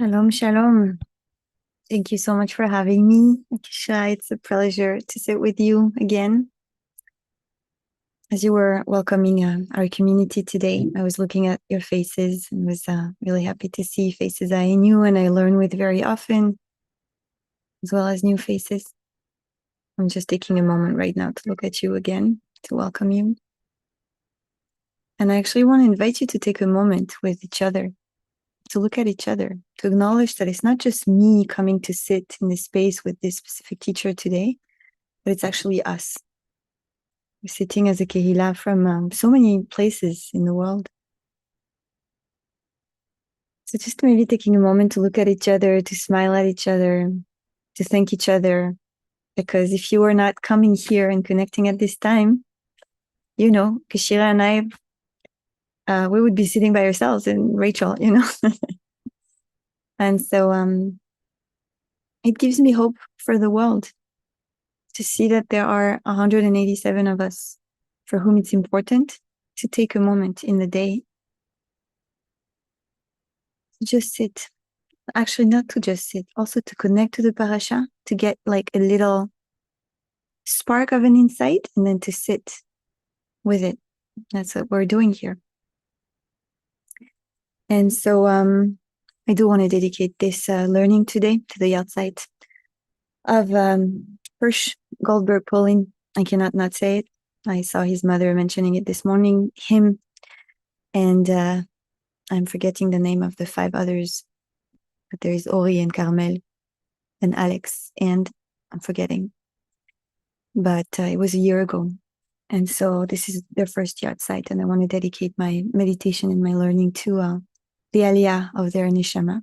Shalom, shalom. Thank you so much for having me, Akisha. It's a pleasure to sit with you again. As you were welcoming our community today, I was looking at your faces and was really happy to see faces I knew and I learn with very often, as well as new faces. I'm just taking a moment right now to look at you again, to welcome you. And I actually want to invite you to take a moment with each other, to look at each other, to acknowledge that it's not just me coming to sit in this space with this specific teacher today, but it's actually us. We're sitting as a kehila from so many places in the world. So just maybe taking a moment to look at each other, to smile at each other, to thank each other. Because if you were not coming here and connecting at this time, you know, Kashira and I, we would be sitting by ourselves, and Rachel, you know. And so it gives me hope for the world to see that there are 187 of us for whom it's important to take a moment in the day to just sit. Actually, not to just sit, also to connect to the parasha, to get like a little spark of an insight, and then to sit with it. That's what we're doing here. And so I do want to dedicate this learning today to the outside of Hirsch Goldberg Pauling. I cannot not say it. I saw his mother mentioning it this morning, him, and I'm forgetting the name of the 5 others, but there is Ori and Carmel and Alex, and I'm forgetting. But it was a year ago. And so this is their first yard site, and I want to dedicate my meditation and my learning to the aliyah of their Neshama.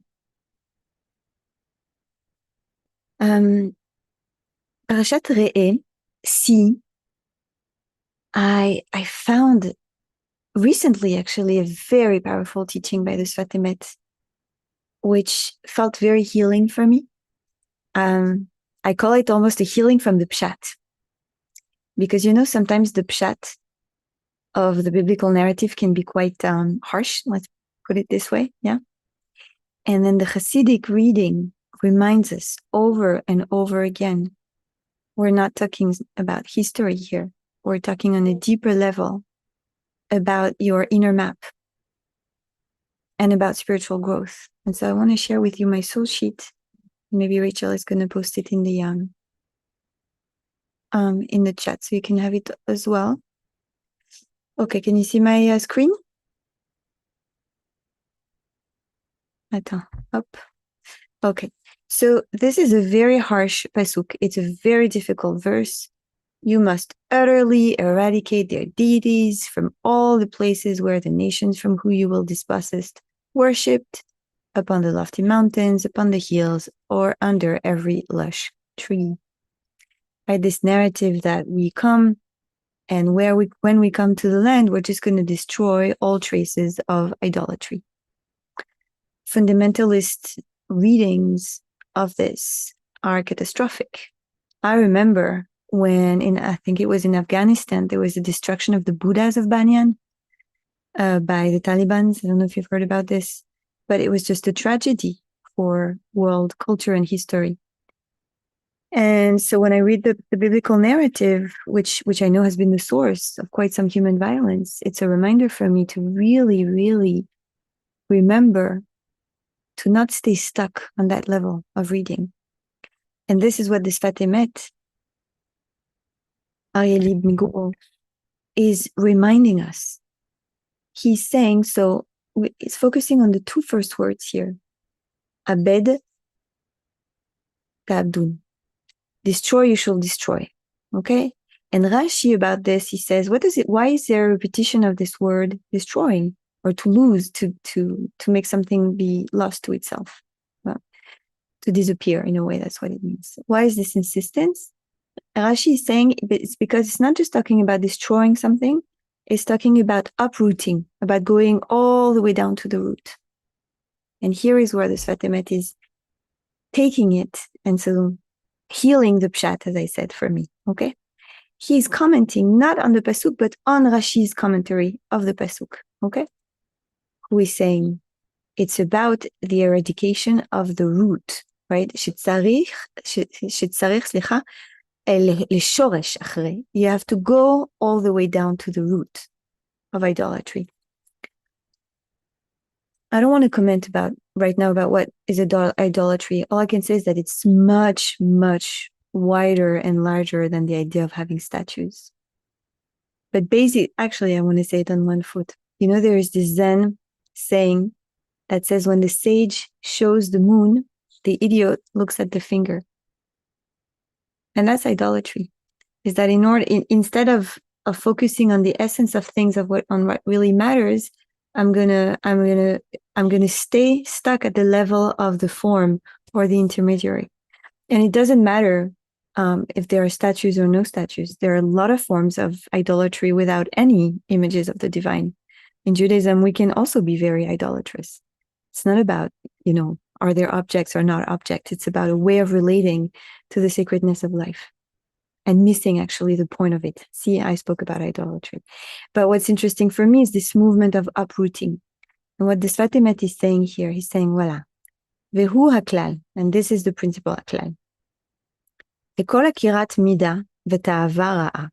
Parashat Re'eh, si, I found recently actually a very powerful teaching by the Sfat Emet, which felt very healing for me. I call it almost a healing from the pshat. Because, you know, sometimes the pshat of the biblical narrative can be quite harsh, let's put it this way, yeah? And then the Hasidic reading reminds us over and over again, we're not talking about history here. We're talking on a deeper level about your inner map and about spiritual growth. And so I want to share with you my soul sheet. Maybe Rachel is going to post it in the chat so you can have it as well. Okay, can you see my screen? Attends, hop. Okay, so this is a very harsh pasuk. It's a very difficult verse. You must utterly eradicate their deities from all the places where the nations from whom you will dispossess worshipped, upon the lofty mountains, upon the hills, or under every lush tree. Right, this narrative that we come and when we come to the land, we're just going to destroy all traces of idolatry. Fundamentalist readings of this are catastrophic. I remember when I think it was in Afghanistan, there was a destruction of the Buddhas of Banyan by the Taliban. I don't know if you've heard about this, but it was just a tragedy for world culture and history. And so when I read the biblical narrative, which I know has been the source of quite some human violence, it's a reminder for me to really, really remember to not stay stuck on that level of reading. And this is what the Sfat Emet, Aryeh Migo, is reminding us. He's saying, so it's focusing on the 2 first words here. Abed, Ta'abdun. Destroy, you shall destroy. Okay? And Rashi about this, he says, why is there a repetition of this word destroying, or to lose, to make something be lost to itself? Well, to disappear in a way, that's what it means. Why is this insistence? Rashi is saying it's because it's not just talking about destroying something, it's talking about uprooting, about going all the way down to the root. And here is where the Sfat Emet is taking it, and so healing the pshat, as I said, for me, okay? He's commenting not on the pasuk, but on Rashi's commentary of the pasuk, okay? Who is saying, it's about the eradication of the root, right? שצריך, סליחה, לשורש אחרי. You have to go all the way down to the root of idolatry. I don't want to comment right now about what is idolatry. All I can say is that it's much, much wider and larger than the idea of having statues. But actually, I want to say it on one foot. There is this Zen saying that says, when the sage shows the moon, the idiot looks at the finger. And that's idolatry. Is that instead of focusing on the essence of things, on what really matters, I'm gonna stay stuck at the level of the form or the intermediary. And it doesn't matter if there are statues or no statues. There are a lot of forms of idolatry without any images of the divine. In Judaism, we can also be very idolatrous. It's not about, are there objects or not objects? It's about a way of relating to the sacredness of life and missing actually the point of it. See, I spoke about idolatry. But what's interesting for me is this movement of uprooting. And what the Sfat Emet is saying here, he's saying, voila, vehu haklal, and this is the principle haklal. V'kol akirat mida v'ta'ava ra'a.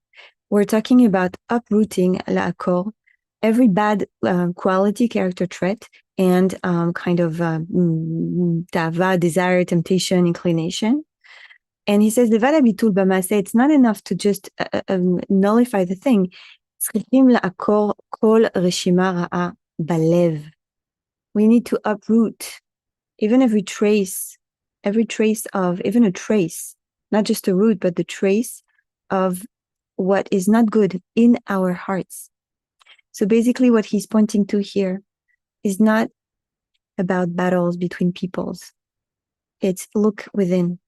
We're talking about uprooting la'akor, every bad quality, character trait, and kind of ta'ava, desire, temptation, inclination. And he says, it's not enough to just nullify the thing. We need to uproot even every trace of, even a trace, not just a root, but the trace of what is not good in our hearts. So basically what he's pointing to here is not about battles between peoples. It's look within.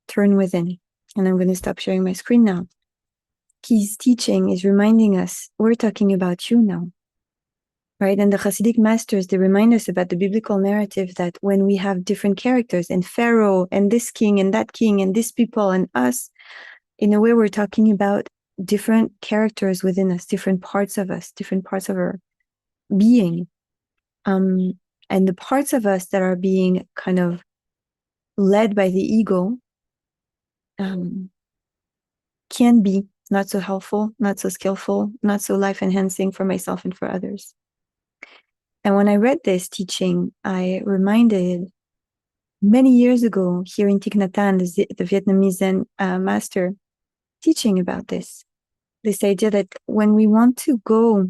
Turn within. And I'm going to stop sharing my screen now. His teaching is reminding us, we're talking about you now, right? And the Hasidic masters, they remind us about the biblical narrative that when we have different characters and Pharaoh and this king and that king and this people and us, in a way we're talking about different characters within us, different parts of our being. And the parts of us that are being kind of led by the ego, can be not so helpful, not so skillful, not so life-enhancing for myself and for others. And when I read this teaching, I reminded many years ago here in Thich Nhat Hanh, the Vietnamese Zen master, teaching about this idea that when we want to go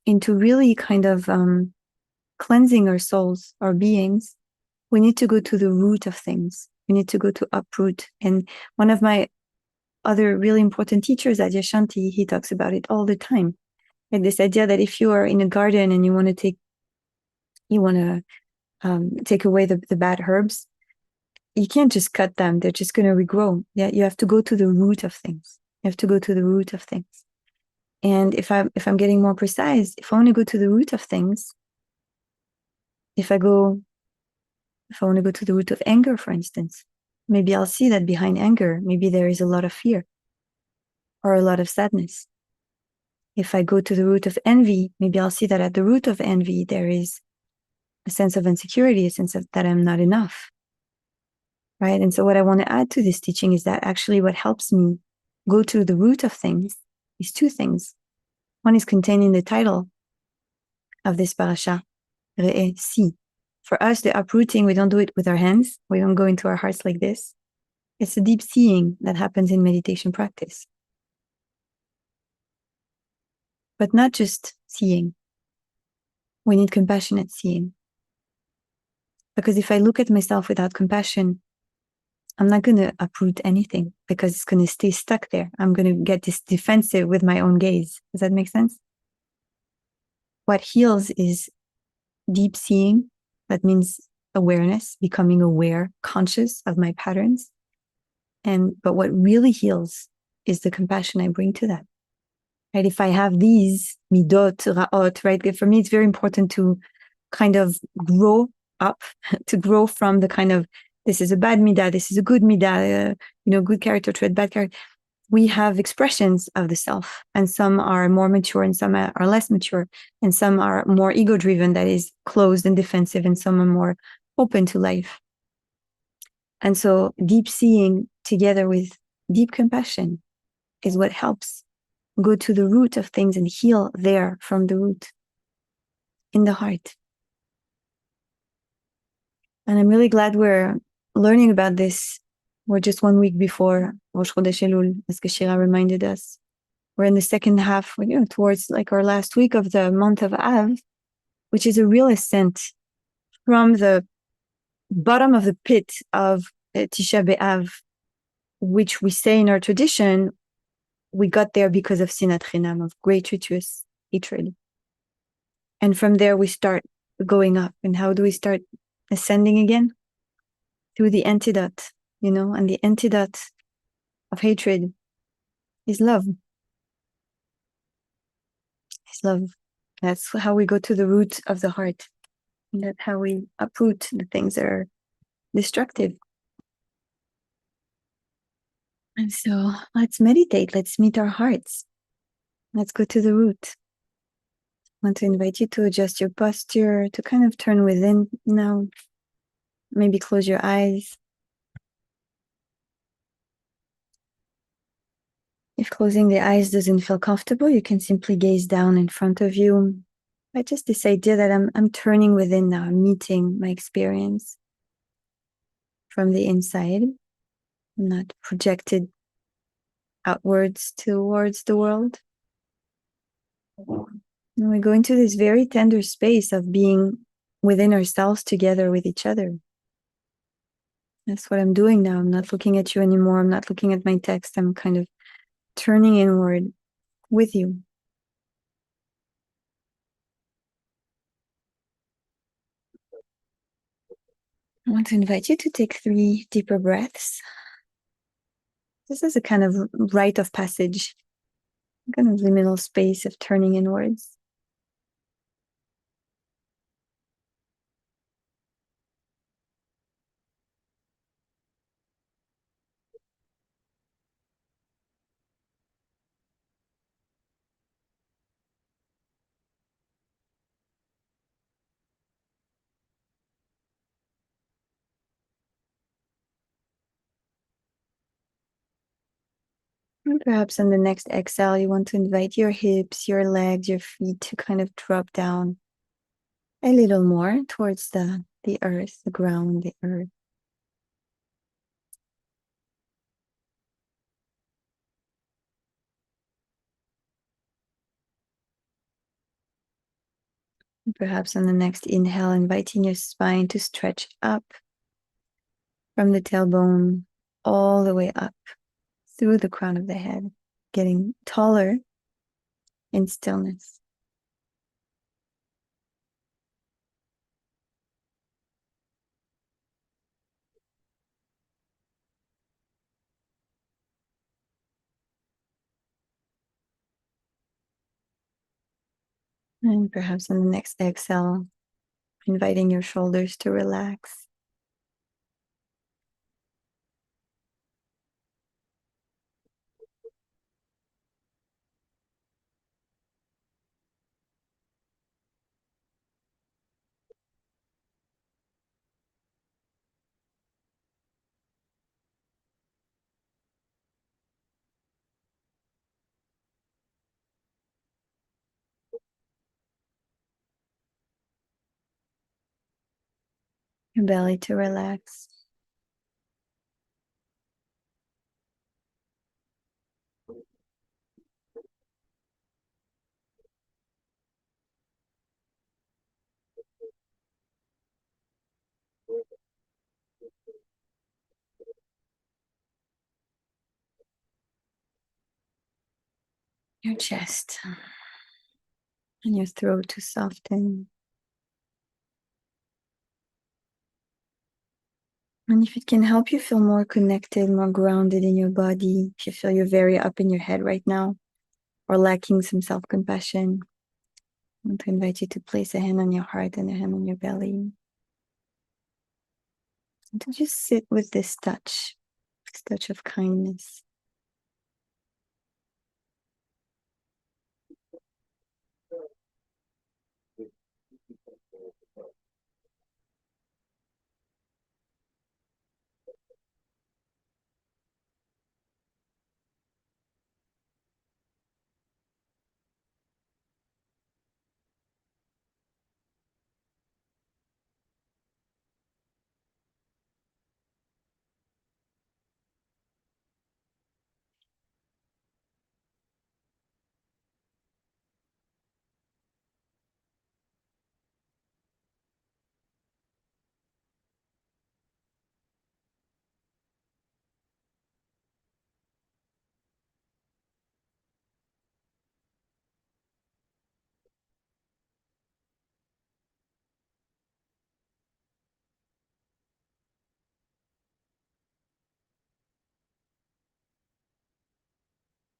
into really kind of cleansing our souls, our beings, we need to go to the root of things. We need to go to uproot. And one of my other really important teachers, Adyashanti, he talks about it all the time. Like this idea that if you are in a garden and you want to take away the bad herbs, you can't just cut them. They're just going to regrow. Yeah, you have to go to the root of things. And if I'm getting more precise, if I want to go to the root of things, if I want to go to the root of anger, for instance, maybe I'll see that behind anger, maybe there is a lot of fear or a lot of sadness. If I go to the root of envy, maybe I'll see that at the root of envy, there is a sense of insecurity, a sense of that I'm not enough, right? And so what I want to add to this teaching is that actually what helps me go to the root of things is two things. One is contained in the title of this parasha, Re'eh, see. For us, the uprooting, we don't do it with our hands. We don't go into our hearts like this. It's a deep seeing that happens in meditation practice. But not just seeing. We need compassionate seeing. Because if I look at myself without compassion, I'm not going to uproot anything because it's going to stay stuck there. I'm going to get this defensive with my own gaze. Does that make sense? What heals is deep seeing. That means awareness, becoming aware, conscious of my patterns. But what really heals is the compassion I bring to that. Right? If I have these midot, ra'ot, right? For me, it's very important to kind of grow up, to grow from the kind of, this is a bad midah, this is a good midah, good character trait, bad character. we have expressions of the self, and some are more mature and some are less mature, and some are more ego driven, that is closed and defensive, and some are more open to life. And so deep seeing together with deep compassion is what helps go to the root of things and heal there from the root in the heart. And I'm really glad we're learning about this. We're just 1 week before Rosh Chodesh Elul, as Shira reminded us. We're in the second half, towards like our last week of the month of Av, which is a real ascent from the bottom of the pit of Tisha B'Av, which we say in our tradition, we got there because of Sinat Chinam, of gratuitous hatred. And from there we start going up. And how do we start ascending again? Through the antidote, and the antidote of hatred is love. It's love. That's how we go to the root of the heart. And that's how we uproot the things that are destructive. And so let's meditate. Let's meet our hearts. Let's go to the root. I want to invite you to adjust your posture, to kind of turn within now. Maybe close your eyes. If closing the eyes doesn't feel comfortable, you can simply gaze down in front of you. But just this idea that I'm turning within now, I'm meeting my experience from the inside. I'm not projected outwards towards the world. And we go into this very tender space of being within ourselves together with each other. That's what I'm doing now. I'm not looking at you anymore. I'm not looking at my text. I'm kind of turning inward with you. I want to invite you to take 3 deeper breaths. This is a kind of rite of passage, kind of liminal space of turning inwards. And perhaps on the next exhale, you want to invite your hips, your legs, your feet to kind of drop down a little more towards the earth, the ground, the earth. And perhaps on the next inhale, inviting your spine to stretch up from the tailbone all the way up through the crown of the head, getting taller in stillness. And perhaps on the next exhale, inviting your shoulders to relax. Your belly to relax. Your chest and your throat to soften. And if it can help you feel more connected, more grounded in your body, if you feel you're very up in your head right now or lacking some self-compassion, I want to invite you to place a hand on your heart and a hand on your belly. And to just sit with this touch of kindness.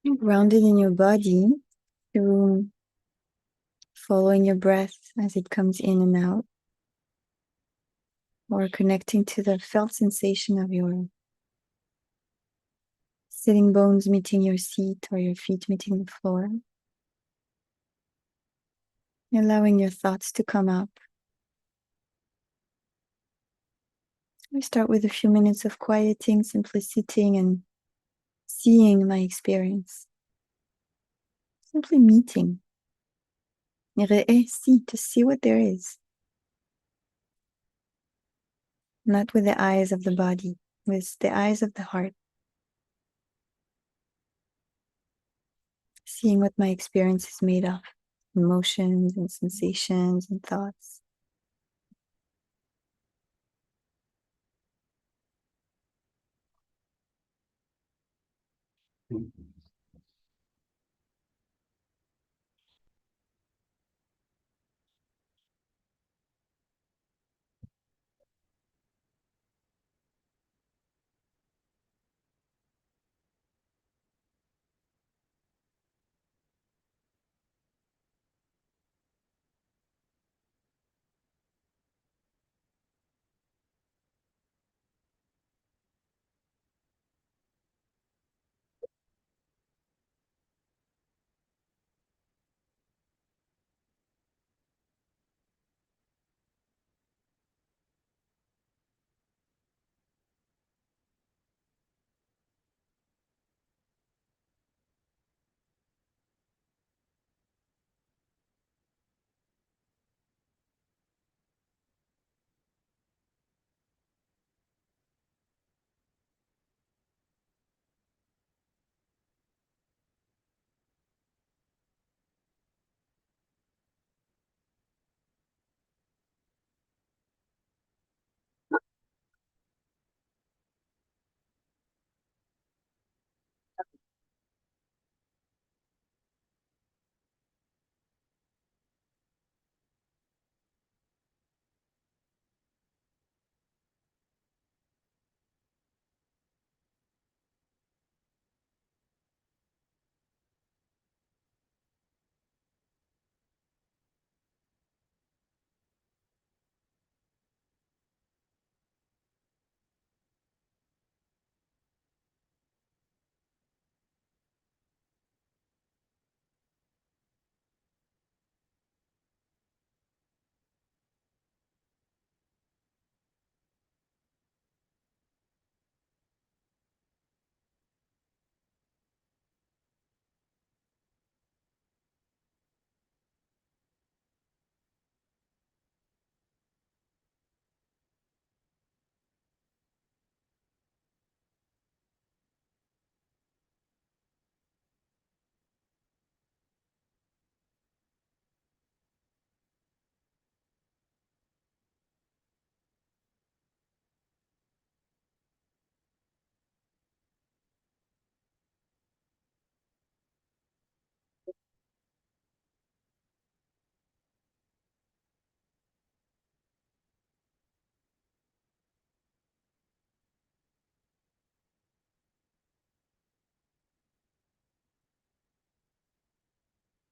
Grounded in your body through following your breath as it comes in and out, or connecting to the felt sensation of your sitting bones meeting your seat or your feet meeting the floor. Allowing your thoughts to come up. We start with a few minutes of quieting, simply sitting and seeing my experience. Simply meeting. To see what there is. Not with the eyes of the body, with the eyes of the heart. Seeing what my experience is made of. Emotions and sensations and thoughts.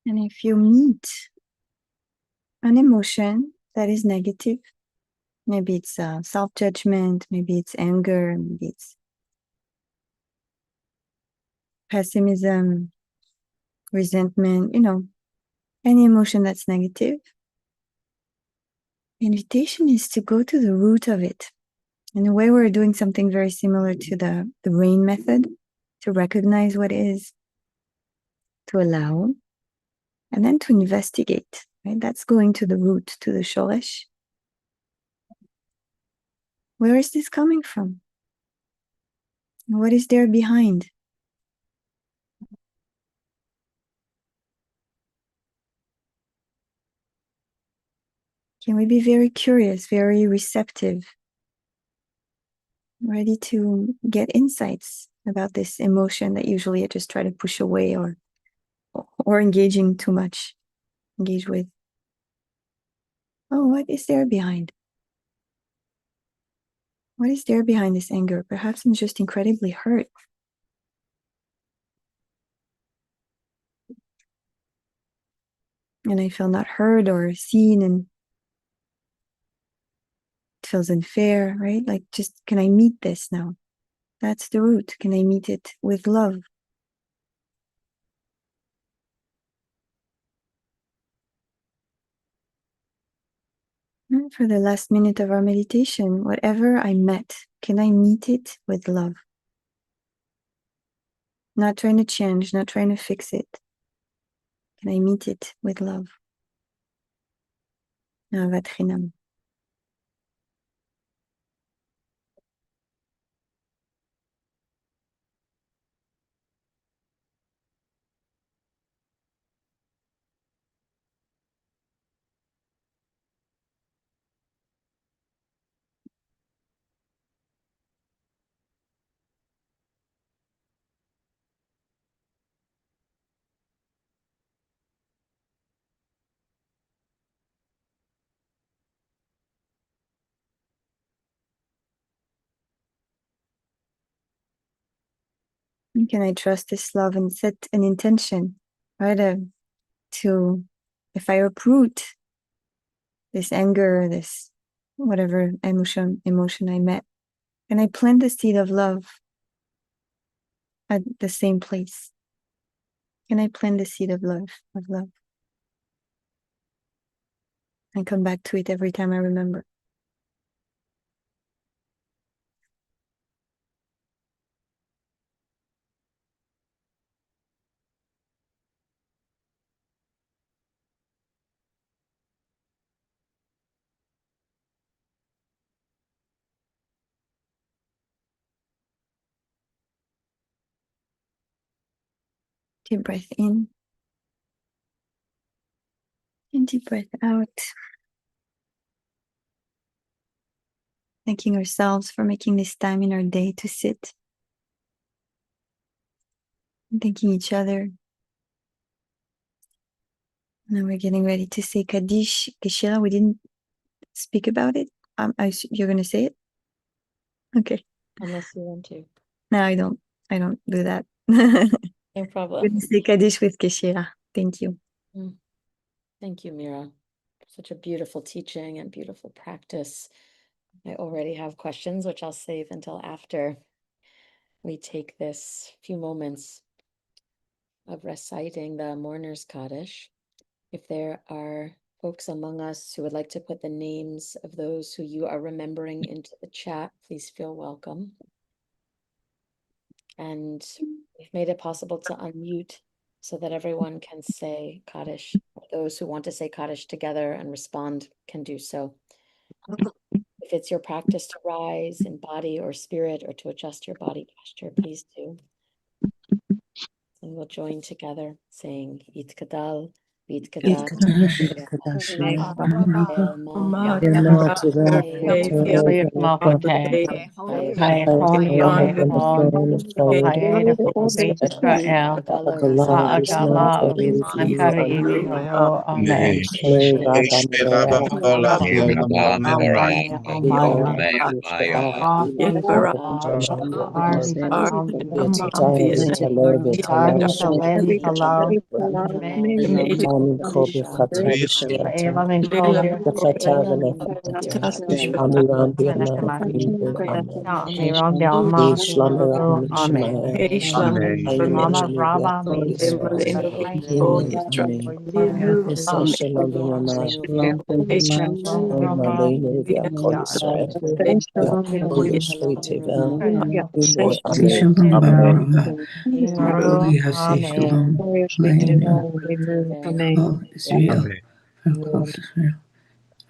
And if you meet an emotion that is negative, maybe it's self-judgment, maybe it's anger, maybe it's pessimism, resentment, any emotion that's negative. The invitation is to go to the root of it. In a way, we're doing something very similar to the rain method, to recognize what is, to allow, and then to investigate. Right? That's going to the root, to the shoresh. Where is this coming from? What is there behind? Can we be very curious, very receptive, ready to get insights about this emotion that usually I just try to push away or engaging too much, engage with? Oh, what is there behind? What is there behind this anger? Perhaps I'm just incredibly hurt. and I feel not heard or seen, and it feels unfair, right? Like, just, can I meet this now? That's the root. Can I meet it with love? For the last minute of our meditation, whatever I met, can I meet it with love? Not trying to change, not trying to fix it. Can I meet it with love? Ahavat chinam. Can I trust this love and set an intention, right? To, if I uproot this anger, this whatever emotion I met, can I plant the seed of love at the same place? Can I plant the seed of love, and come back to it every time I remember? Deep breath in and deep breath out. Thanking ourselves for making this time in our day to sit. And thanking each other. Now we're getting ready to say Kaddish. Keshila, we didn't speak about it. You're going to say it? Okay. Unless you want to. No, I don't do that. No problem. We're going to say Kaddish with Keshila. Thank you. Thank you, Mira. Such a beautiful teaching and beautiful practice. I already have questions, which I'll save until after we take this few moments of reciting the Mourner's Kaddish. If there are folks among us who would like to put the names of those who you are remembering into the chat, please feel welcome. And we've made it possible to unmute so that everyone can say Kaddish. Those who want to say Kaddish together and respond can do so. If it's your practice to rise in body or spirit or to adjust your body posture, please do. And we'll join together saying Yitkadal, Yitkadal,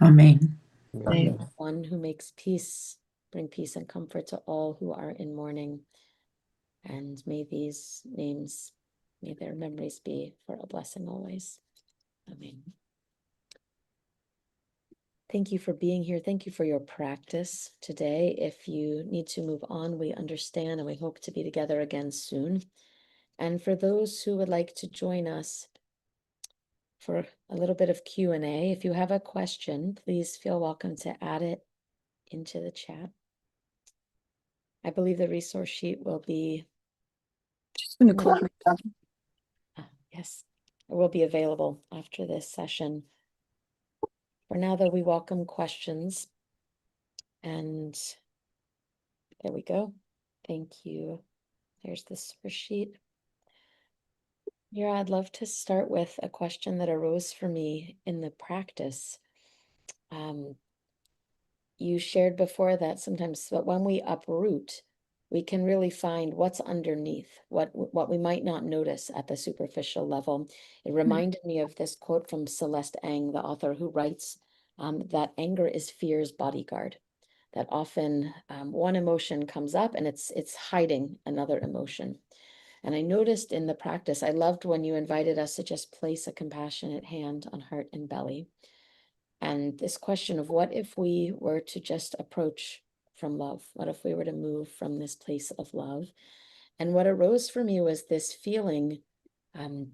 Amen. One who makes peace, bring peace and comfort to all who are in mourning. And may these names, may their memories be for a blessing always. Amen. Thank you for being here. Thank you for your practice today. If you need to move on, we understand, and we hope to be together again soon. And for those who would like to join us for a little bit of Q&A, if you have a question, please feel welcome to add it into the chat. I believe the resource sheet will be... Just going to close my tab. Yes. I will be available after this session. For now, though, we welcome questions. And there we go. Thank you. There's the source sheet. Mira, I'd love to start with a question that arose for me in the practice. You shared before that sometimes, but when we uproot, we can really find what's underneath, what we might not notice at the superficial level. It reminded me of this quote from Celeste Ng, the author, who writes that anger is fear's bodyguard. That often one emotion comes up and it's hiding another emotion. And I noticed in the practice, I loved when you invited us to just place a compassionate hand on heart and belly. And this question of what if we were to just approach from love? What if we were to move from this place of love? And what arose for me was this feeling that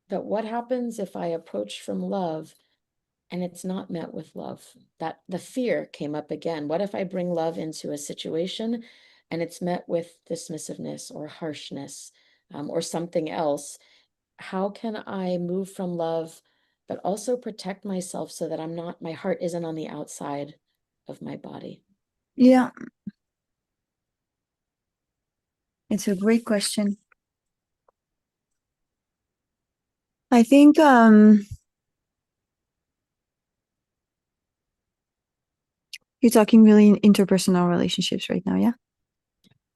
what happens if I approach from love and it's not met with love? That the fear came up again. What if I bring love into a situation and it's met with dismissiveness or harshness or something else? How can I move from love, but also protect myself so that my heart isn't on the outside of my body? Yeah. It's a great question. I think you're talking really in interpersonal relationships right now, yeah?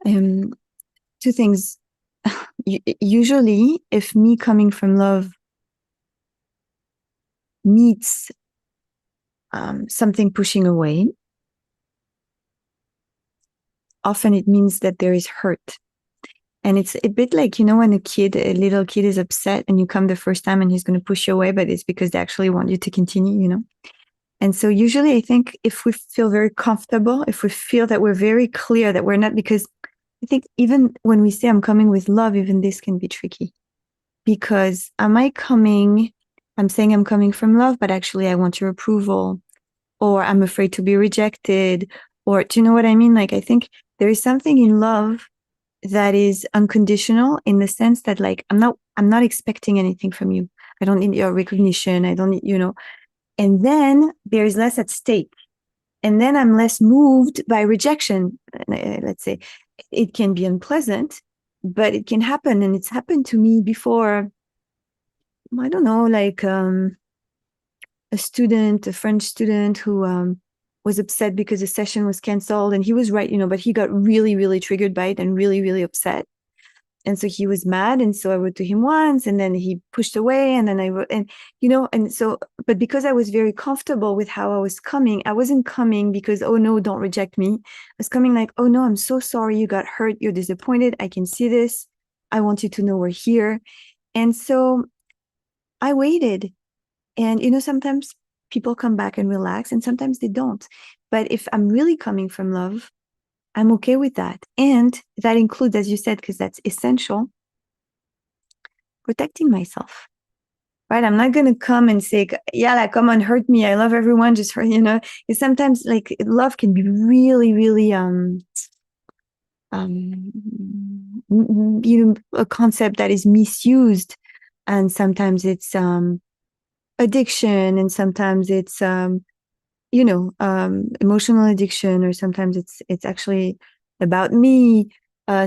Two things. Usually, if me coming from love meets something pushing away, often it means that there is hurt. And it's a bit like, when a little kid is upset and you come the first time and he's going to push you away, but it's because they actually want you to continue. And so usually I think if we feel very comfortable, if we feel that we're very clear that we're not, because I think even when we say I'm coming with love, even this can be tricky. Because I'm saying I'm coming from love, but actually I want your approval, or I'm afraid to be rejected, or do you know what I mean? Like, I think there is something in love that is unconditional in the sense that, like, I'm not expecting anything from you. I don't need your recognition. I don't need. And then there is less at stake. And then I'm less moved by rejection. Let's say it can be unpleasant, but it can happen. And it's happened to me before. I don't know, like a French student who was upset because a session was canceled, and he was right, but he got really, really triggered by it and really, really upset. And so he was mad. And so I wrote to him once, and then he pushed away. And then I wrote, and so, but because I was very comfortable with how I was coming, I wasn't coming because, oh no, don't reject me. I was coming like, oh no, I'm so sorry. You got hurt. You're disappointed. I can see this. I want you to know we're here. And so I waited. And, sometimes people come back and relax, and sometimes they don't. But if I'm really coming from love, I'm okay with that. And that includes, as you said, because that's essential, protecting myself. Right? I'm not going to come and say, yeah, like, come on, hurt me. I love everyone. Just hurt, Because sometimes, like, love can be really, really, a concept that is misused. And sometimes it's addiction, and sometimes it's emotional addiction, or sometimes it's actually about me.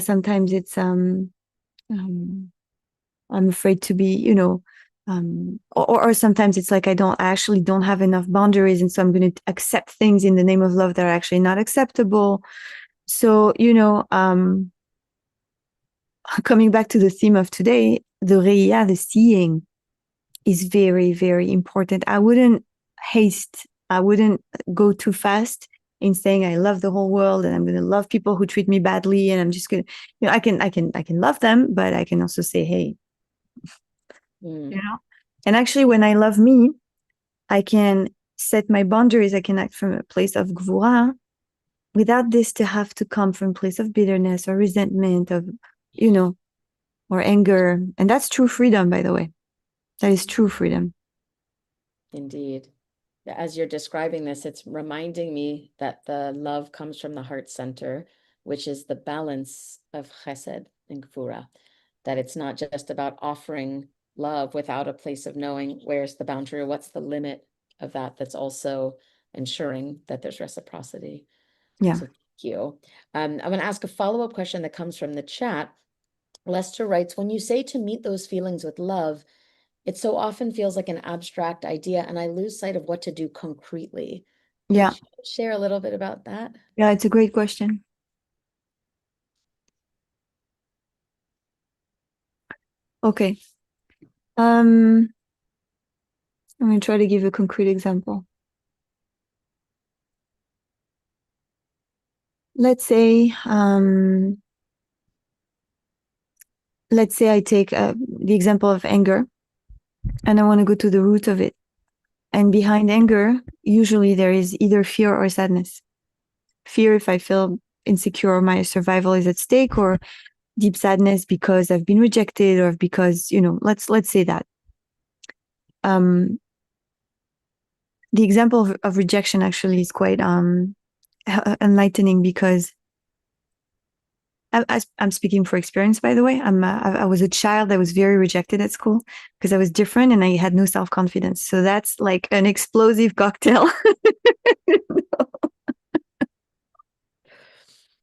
Sometimes it's I'm afraid to be, or sometimes it's like I actually don't have enough boundaries, and so I'm going to accept things in the name of love that are actually not acceptable. So, coming back to the theme of today, the reya, the seeing, is very, very important. I wouldn't go too fast in saying I love the whole world and I'm going to love people who treat me badly, and I'm just going to, I can love them, but I can also say, hey, and actually when I love me, I can set my boundaries. I can act from a place of gvura without this to have to come from a place of bitterness or resentment or anger. And that's true freedom, by the way. That is true freedom. Indeed. As you're describing this, it's reminding me that the love comes from the heart center, which is the balance of chesed and gvura, that it's not just about offering love without a place of knowing where's the boundary or what's the limit of that, that's also ensuring that there's reciprocity. Yeah. So thank you. I'm going to ask a follow-up question that comes from the chat. Lester writes, when you say to meet those feelings with love, it so often feels like an abstract idea, and I lose sight of what to do concretely. Yeah. Would you share a little bit about that? Yeah, it's a great question. Okay. I'm going to try to give a concrete example. Let's say I take the example of anger, and I want to go to the root of it. And behind anger, usually there is either fear or sadness. Fear if I feel insecure, my survival is at stake, or deep sadness because I've been rejected, or because, let's say that. The example of rejection actually is quite enlightening, because I'm speaking for experience, by the way. I was a child that was very rejected at school because I was different and I had no self-confidence. So that's like an explosive cocktail.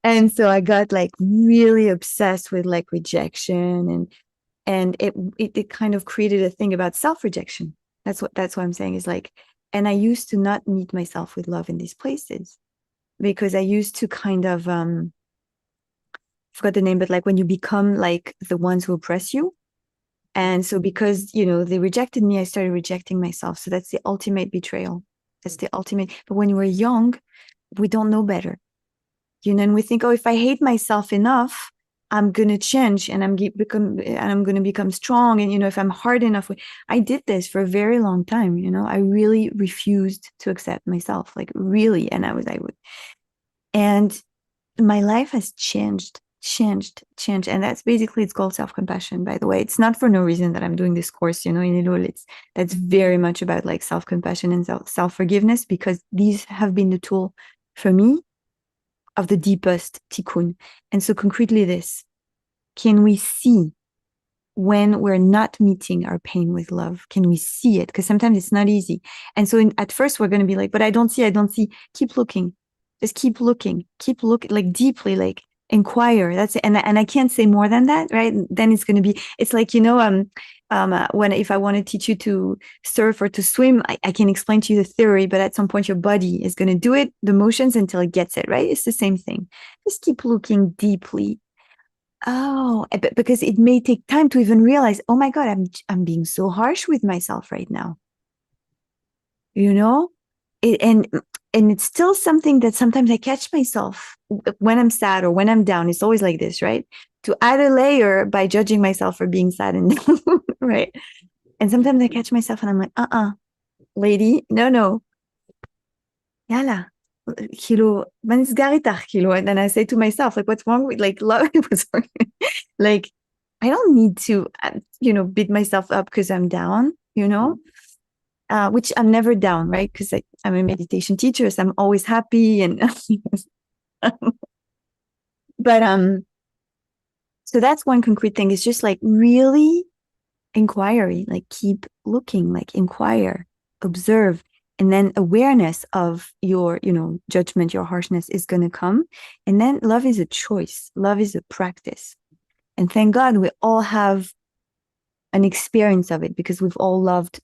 And so I got like really obsessed with like rejection, and it kind of created a thing about self-rejection. That's what I'm saying is like, and I used to not meet myself with love in these places, because I used to kind of forgot the name, but like when you become like the ones who oppress you. And so because, they rejected me, I started rejecting myself. So that's the ultimate betrayal. That's the ultimate. But when we're young, we don't know better. And we think, oh, if I hate myself enough, I'm going to change, and I'm going to become strong. And, if I'm hard enough, I did this for a very long time. I really refused to accept myself, like really. And I would. And my life has changed. And that's basically, it's called self-compassion, by the way. It's not for no reason that I'm doing this course, in Elul. That's very much about like self-compassion and self-forgiveness, because these have been the tool for me of the deepest tikkun. And so concretely this, can we see when we're not meeting our pain with love? Can we see it? Because sometimes it's not easy. And so at first we're going to be like, but I don't see. Keep looking. Just keep looking, like deeply, like inquire. That's it. And I can't say more than that, right? Then it's going to be, it's like, when, if I want to teach you to surf or to swim, I can explain to you the theory, but at some point your body is going to do it, the motions, until it gets it, right? It's the same thing. Just keep looking deeply. Oh, because it may take time to even realize, oh my God, I'm being so harsh with myself right now. And it's still something that sometimes I catch myself when I'm sad or when I'm down. It's always like this, right? To add a layer by judging myself for being sad and down, right? And sometimes I catch myself and I'm like, lady, no. Yala. Kilo, kilo. And then I say to myself, like, what's wrong with like love? Like, I don't need to, beat myself up because I'm down, which I'm never down, right? Because I'm a meditation teacher, so I'm always happy. And but so that's one concrete thing. It's just like really inquiry, like keep looking, like inquire, observe, and then awareness of your, judgment, your harshness is going to come. And then love is a choice. Love is a practice. And thank God we all have an experience of it, because we've all loved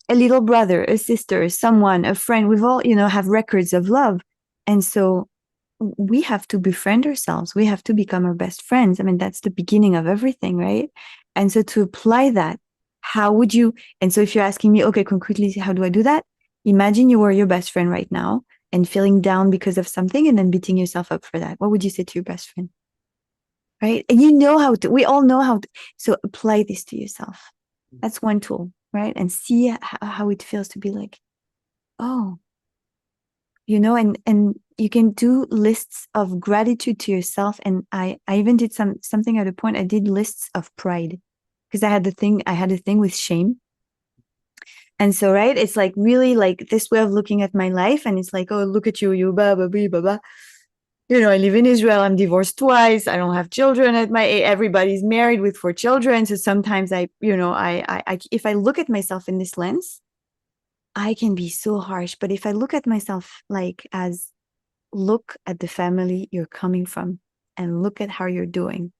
a little brother, a sister, someone, a friend. We've all, have records of love. And so we have to befriend ourselves. We have to become our best friends. I mean, that's the beginning of everything, right? And so to apply that, how would you? And so if you're asking me, okay, concretely, how do I do that? Imagine you were your best friend right now and feeling down because of something, and then beating yourself up for that. What would you say to your best friend? Right? And we all know how to. So apply this to yourself. That's one tool, right? And see how it feels to be like, oh, and you can do lists of gratitude to yourself. And I even did something at a point. I did lists of pride, because I had a thing with shame. And so, right, it's like really like this way of looking at my life. And it's like, oh, look at you, blah, blah, blah, blah, blah. I live in Israel. I'm divorced twice. I don't have children at my age. Everybody's married with 4 children. So sometimes if I look at myself in this lens, I can be so harsh. But if I look at myself like as look at the family you're coming from and look at how you're doing,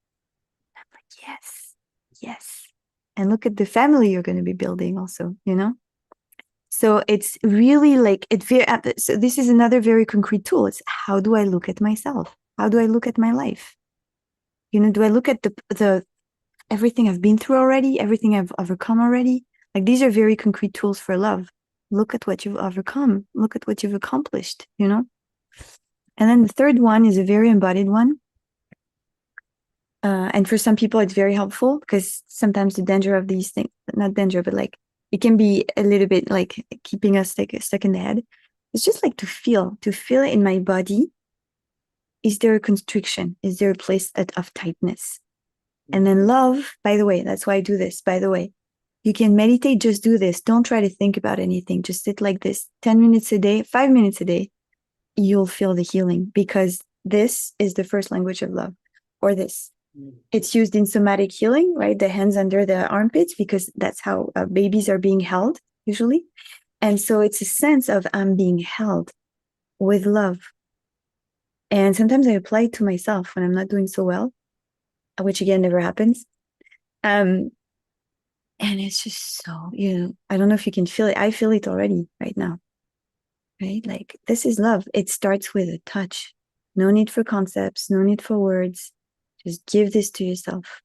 I'm like, yes, yes. And look at the family you're going to be building also, So it's really like so this is another very concrete tool. It's how do I look at myself? How do I look at my life? Do I look at the everything I've been through already, everything I've overcome already? Like these are very concrete tools for love. Look at what you've overcome. Look at what you've accomplished, And then the third one is a very embodied one. And for some people, it's very helpful because sometimes the danger of these things, not danger, but like it can be a little bit like keeping us stuck in the head. It's just like to feel in my body. Is there a constriction? Is there a place of tightness? And then love, by the way, that's why I do this. By the way, you can meditate, just do this. Don't try to think about anything. Just sit like this 10 minutes a day, 5 minutes a day. You'll feel the healing because this is the first language of love, or this. It's used in somatic healing, right? The hands under the armpits, because that's how babies are being held usually. And so it's a sense of I'm being held with love. And sometimes I apply it to myself when I'm not doing so well, which again never happens. And it's just so, I don't know if you can feel it. I feel it already right now, right? Like this is love. It starts with a touch. No need for concepts, no need for words. Just give this to yourself.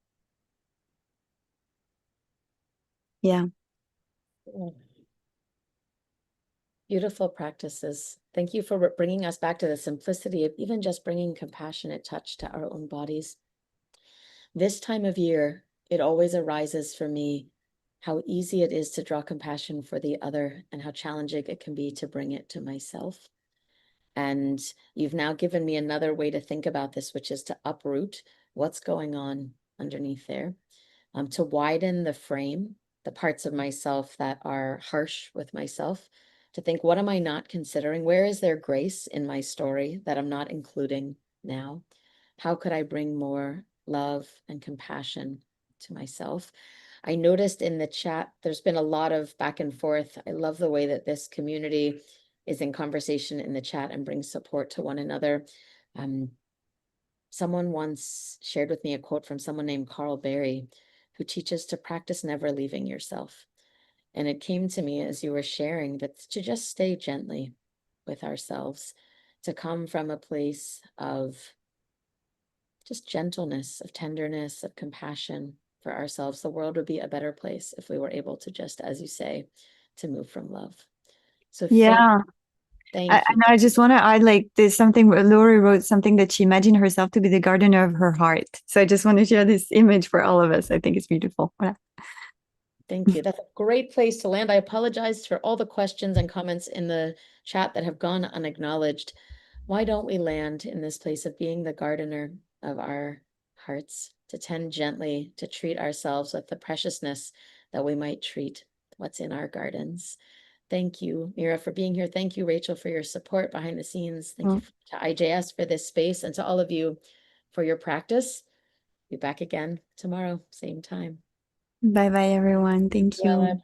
Yeah. Beautiful practices. Thank you for bringing us back to the simplicity of even just bringing compassionate touch to our own bodies. This time of year, it always arises for me how easy it is to draw compassion for the other and how challenging it can be to bring it to myself. And you've now given me another way to think about this, which is to uproot what's going on underneath there, to widen the frame, the parts of myself that are harsh with myself, to think, what am I not considering? Where is there grace in my story that I'm not including now? How could I bring more love and compassion to myself? I noticed in the chat, there's been a lot of back and forth. I love the way that this community is in conversation in the chat and brings support to one another. Someone once shared with me a quote from someone named Carl Berry, who teaches to practice never leaving yourself. And it came to me as you were sharing that to just stay gently with ourselves, to come from a place of just gentleness, of tenderness, of compassion for ourselves. The world would be a better place if we were able to just, as you say, to move from love. So Yeah. thank you. And I just want to add, like, there's something where Lori wrote something that she imagined herself to be the gardener of her heart. So I just want to share this image for all of us. I think it's beautiful. Yeah. Thank you. That's a great place to land. I apologize for all the questions and comments in the chat that have gone unacknowledged. Why don't we land in this place of being the gardener of our hearts, to tend gently, to treat ourselves with the preciousness that we might treat what's in our gardens. Thank you, Mira, for being here. Thank you, Rachel, for your support behind the scenes. Thank you to IJS for this space, and to all of you for your practice. Be back again tomorrow, same time. Bye bye, everyone. Thank you.